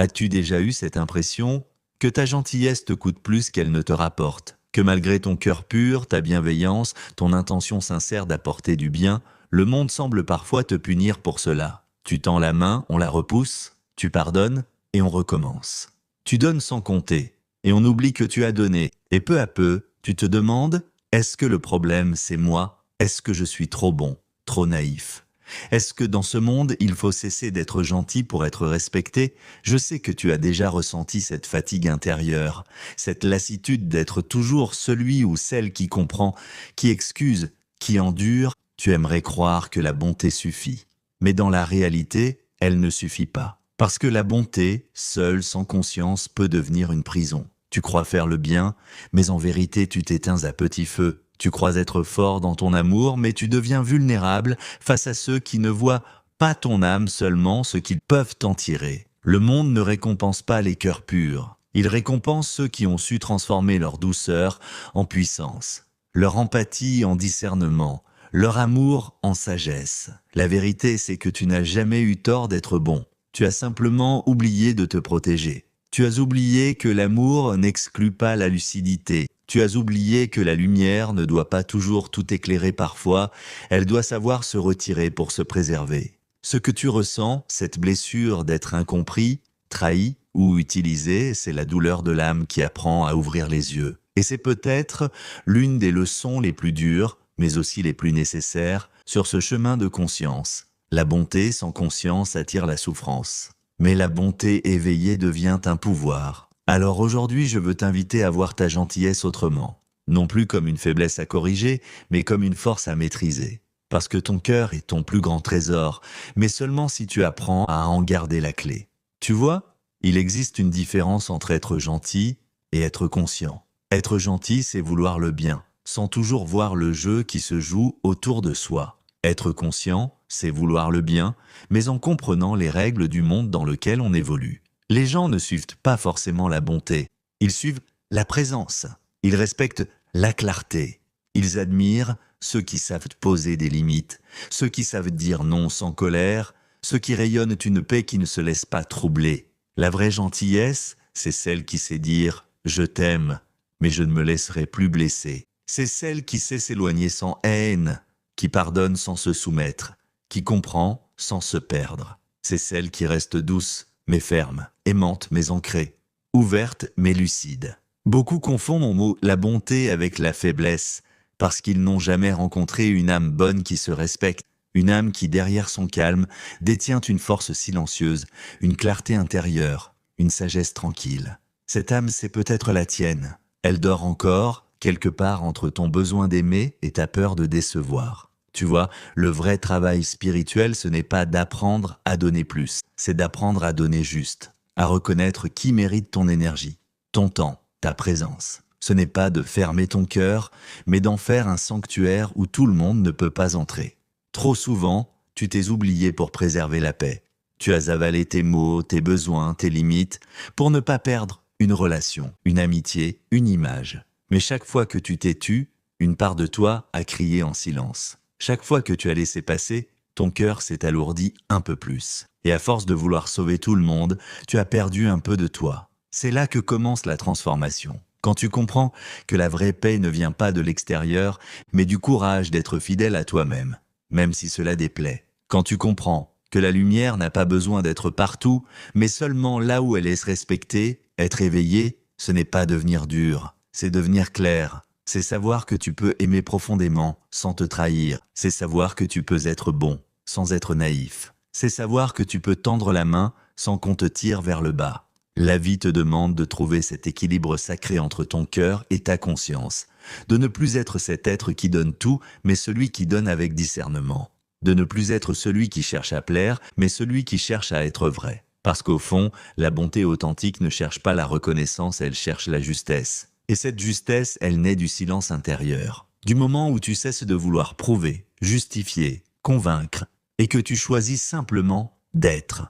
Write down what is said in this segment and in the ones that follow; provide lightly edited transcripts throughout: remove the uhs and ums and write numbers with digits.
As-tu déjà eu cette impression que ta gentillesse te coûte plus qu'elle ne te rapporte? Que malgré ton cœur pur, ta bienveillance, ton intention sincère d'apporter du bien, le monde semble parfois te punir pour cela. Tu tends la main, on la repousse, tu pardonnes et on recommence. Tu donnes sans compter et on oublie que tu as donné. Et peu à peu, tu te demandes, est-ce que le problème c'est moi? Est-ce que je suis trop bon, trop naïf? Est-ce que dans ce monde, il faut cesser d'être gentil pour être respecté? Je sais que tu as déjà ressenti cette fatigue intérieure, cette lassitude d'être toujours celui ou celle qui comprend, qui excuse, qui endure. Tu aimerais croire que la bonté suffit. Mais dans la réalité, elle ne suffit pas. Parce que la bonté, seule, sans conscience, peut devenir une prison. Tu crois faire le bien, mais en vérité tu t'éteins à petit feu. Tu crois être fort dans ton amour, mais tu deviens vulnérable face à ceux qui ne voient pas ton âme seulement ce qu'ils peuvent en tirer. Le monde ne récompense pas les cœurs purs. Il récompense ceux qui ont su transformer leur douceur en puissance, leur empathie en discernement, leur amour en sagesse. La vérité, c'est que tu n'as jamais eu tort d'être bon. Tu as simplement oublié de te protéger. Tu as oublié que l'amour n'exclut pas la lucidité. Tu as oublié que la lumière ne doit pas toujours tout éclairer parfois, elle doit savoir se retirer pour se préserver. Ce que tu ressens, cette blessure d'être incompris, trahi ou utilisé, c'est la douleur de l'âme qui apprend à ouvrir les yeux. Et c'est peut-être l'une des leçons les plus dures, mais aussi les plus nécessaires, sur ce chemin de conscience. La bonté sans conscience attire la souffrance. Mais la bonté éveillée devient un pouvoir. Alors aujourd'hui, je veux t'inviter à voir ta gentillesse autrement. Non plus comme une faiblesse à corriger, mais comme une force à maîtriser. Parce que ton cœur est ton plus grand trésor, mais seulement si tu apprends à en garder la clé. Tu vois, il existe une différence entre être gentil et être conscient. Être gentil, c'est vouloir le bien, sans toujours voir le jeu qui se joue autour de soi. Être conscient, c'est vouloir le bien, mais en comprenant les règles du monde dans lequel on évolue. Les gens ne suivent pas forcément la bonté, ils suivent la présence, ils respectent la clarté, ils admirent ceux qui savent poser des limites, ceux qui savent dire non sans colère, ceux qui rayonnent une paix qui ne se laisse pas troubler. La vraie gentillesse, c'est celle qui sait dire « je t'aime, mais je ne me laisserai plus blesser ». C'est celle qui sait s'éloigner sans haine, qui pardonne sans se soumettre, qui comprend sans se perdre. C'est celle qui reste douce, mais ferme, aimante mais ancrée, ouverte mais lucide. Beaucoup confondent la bonté avec la faiblesse, parce qu'ils n'ont jamais rencontré une âme bonne qui se respecte, une âme qui, derrière son calme, détient une force silencieuse, une clarté intérieure, une sagesse tranquille. Cette âme, c'est peut-être la tienne. Elle dort encore, quelque part entre ton besoin d'aimer et ta peur de décevoir. Tu vois, le vrai travail spirituel, ce n'est pas d'apprendre à donner plus, c'est d'apprendre à donner juste, à reconnaître qui mérite ton énergie, ton temps, ta présence. Ce n'est pas de fermer ton cœur, mais d'en faire un sanctuaire où tout le monde ne peut pas entrer. Trop souvent, tu t'es oublié pour préserver la paix. Tu as avalé tes mots, tes besoins, tes limites, pour ne pas perdre une relation, une amitié, une image. Mais chaque fois que tu t'es tu, une part de toi a crié en silence. Chaque fois que tu as laissé passer, ton cœur s'est alourdi un peu plus. Et à force de vouloir sauver tout le monde, tu as perdu un peu de toi. C'est là que commence la transformation. Quand tu comprends que la vraie paix ne vient pas de l'extérieur, mais du courage d'être fidèle à toi-même, même si cela déplaît. Quand tu comprends que la lumière n'a pas besoin d'être partout, mais seulement là où elle est respectée, être éveillée, ce n'est pas devenir dur, c'est devenir clair. C'est savoir que tu peux aimer profondément sans te trahir. C'est savoir que tu peux être bon sans être naïf. C'est savoir que tu peux tendre la main sans qu'on te tire vers le bas. La vie te demande de trouver cet équilibre sacré entre ton cœur et ta conscience. De ne plus être cet être qui donne tout, mais celui qui donne avec discernement. De ne plus être celui qui cherche à plaire, mais celui qui cherche à être vrai. Parce qu'au fond, la bonté authentique ne cherche pas la reconnaissance, elle cherche la justesse. Et cette justesse, elle naît du silence intérieur. Du moment où tu cesses de vouloir prouver, justifier, convaincre, et que tu choisis simplement d'être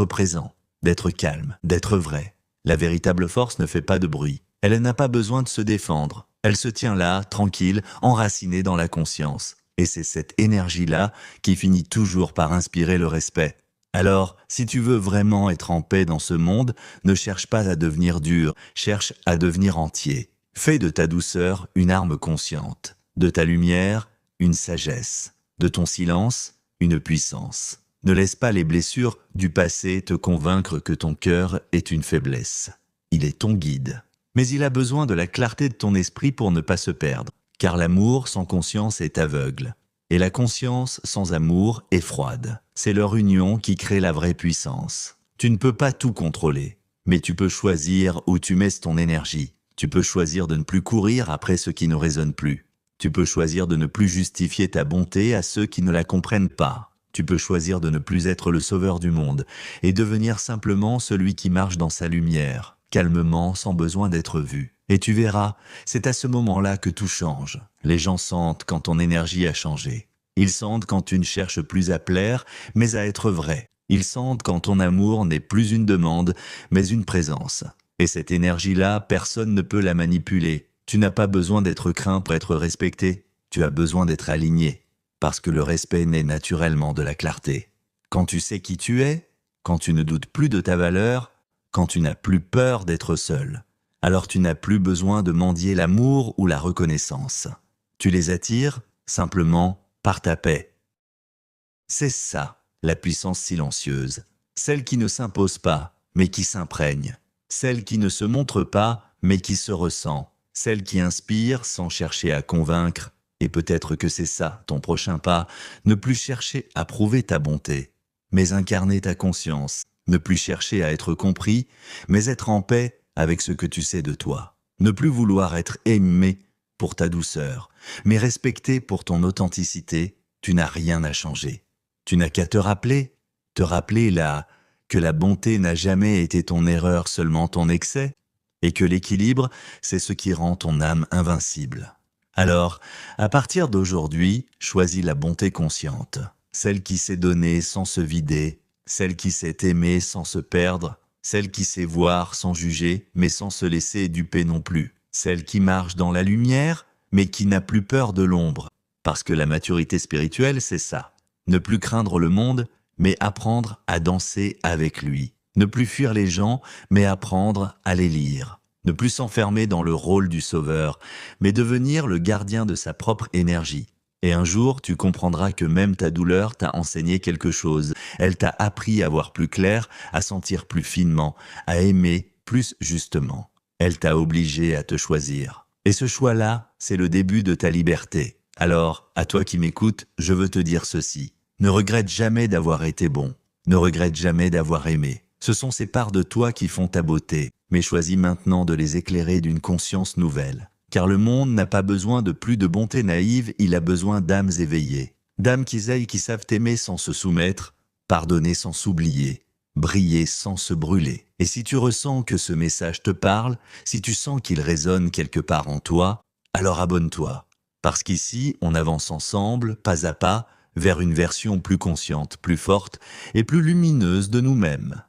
présent, d'être calme, d'être vrai. La véritable force ne fait pas de bruit. Elle n'a pas besoin de se défendre. Elle se tient là, tranquille, enracinée dans la conscience. Et c'est cette énergie-là qui finit toujours par inspirer le respect. Alors, si tu veux vraiment être en paix dans ce monde, ne cherche pas à devenir dur, cherche à devenir entier. Fais de ta douceur une arme consciente, de ta lumière une sagesse, de ton silence une puissance. Ne laisse pas les blessures du passé te convaincre que ton cœur est une faiblesse. Il est ton guide. Mais il a besoin de la clarté de ton esprit pour ne pas se perdre, car l'amour sans conscience est aveugle. Et la conscience sans amour est froide. C'est leur union qui crée la vraie puissance. Tu ne peux pas tout contrôler, mais tu peux choisir où tu mets ton énergie. Tu peux choisir de ne plus courir après ce qui ne résonne plus. Tu peux choisir de ne plus justifier ta bonté à ceux qui ne la comprennent pas. Tu peux choisir de ne plus être le sauveur du monde et devenir simplement celui qui marche dans sa lumière, calmement, sans besoin d'être vu. Et tu verras, c'est à ce moment-là que tout change. Les gens sentent quand ton énergie a changé. Ils sentent quand tu ne cherches plus à plaire, mais à être vrai. Ils sentent quand ton amour n'est plus une demande, mais une présence. Et cette énergie-là, personne ne peut la manipuler. Tu n'as pas besoin d'être craint pour être respecté. Tu as besoin d'être aligné. Parce que le respect naît naturellement de la clarté. Quand tu sais qui tu es, quand tu ne doutes plus de ta valeur, quand tu n'as plus peur d'être seul, alors tu n'as plus besoin de mendier l'amour ou la reconnaissance. Tu les attires simplement par ta paix. C'est ça, la puissance silencieuse. Celle qui ne s'impose pas, mais qui s'imprègne. Celle qui ne se montre pas, mais qui se ressent. Celle qui inspire sans chercher à convaincre. Et peut-être que c'est ça, ton prochain pas, ne plus chercher à prouver ta bonté, mais incarner ta conscience. Ne plus chercher à être compris, mais être en paix avec ce que tu sais de toi. Ne plus vouloir être aimé pour ta douceur, mais respecté pour ton authenticité. Tu n'as rien à changer. Tu n'as qu'à te rappeler là que la bonté n'a jamais été ton erreur, seulement ton excès, et que l'équilibre, c'est ce qui rend ton âme invincible. Alors, à partir d'aujourd'hui, choisis la bonté consciente, celle qui sait donner sans se vider, celle qui sait aimer sans se perdre, celle qui sait voir sans juger, mais sans se laisser duper non plus, celle qui marche dans la lumière, mais qui n'a plus peur de l'ombre. Parce que la maturité spirituelle, c'est ça. Ne plus craindre le monde, mais apprendre à danser avec lui. Ne plus fuir les gens, mais apprendre à les lire. Ne plus s'enfermer dans le rôle du sauveur, mais devenir le gardien de sa propre énergie. Et un jour, tu comprendras que même ta douleur t'a enseigné quelque chose. Elle t'a appris à voir plus clair, à sentir plus finement, à aimer plus justement. Elle t'a obligé à te choisir. Et ce choix-là, c'est le début de ta liberté. Alors, à toi qui m'écoutes, je veux te dire ceci. Ne regrette jamais d'avoir été bon. Ne regrette jamais d'avoir aimé. Ce sont ces parts de toi qui font ta beauté, mais choisis maintenant de les éclairer d'une conscience nouvelle. Car le monde n'a pas besoin de plus de bonté naïve, il a besoin d'âmes éveillées. D'âmes qui savent aimer sans se soumettre, pardonner sans s'oublier, briller sans se brûler. Et si tu ressens que ce message te parle, si tu sens qu'il résonne quelque part en toi, alors abonne-toi. Parce qu'ici, on avance ensemble, pas à pas, vers une version plus consciente, plus forte et plus lumineuse de nous-mêmes.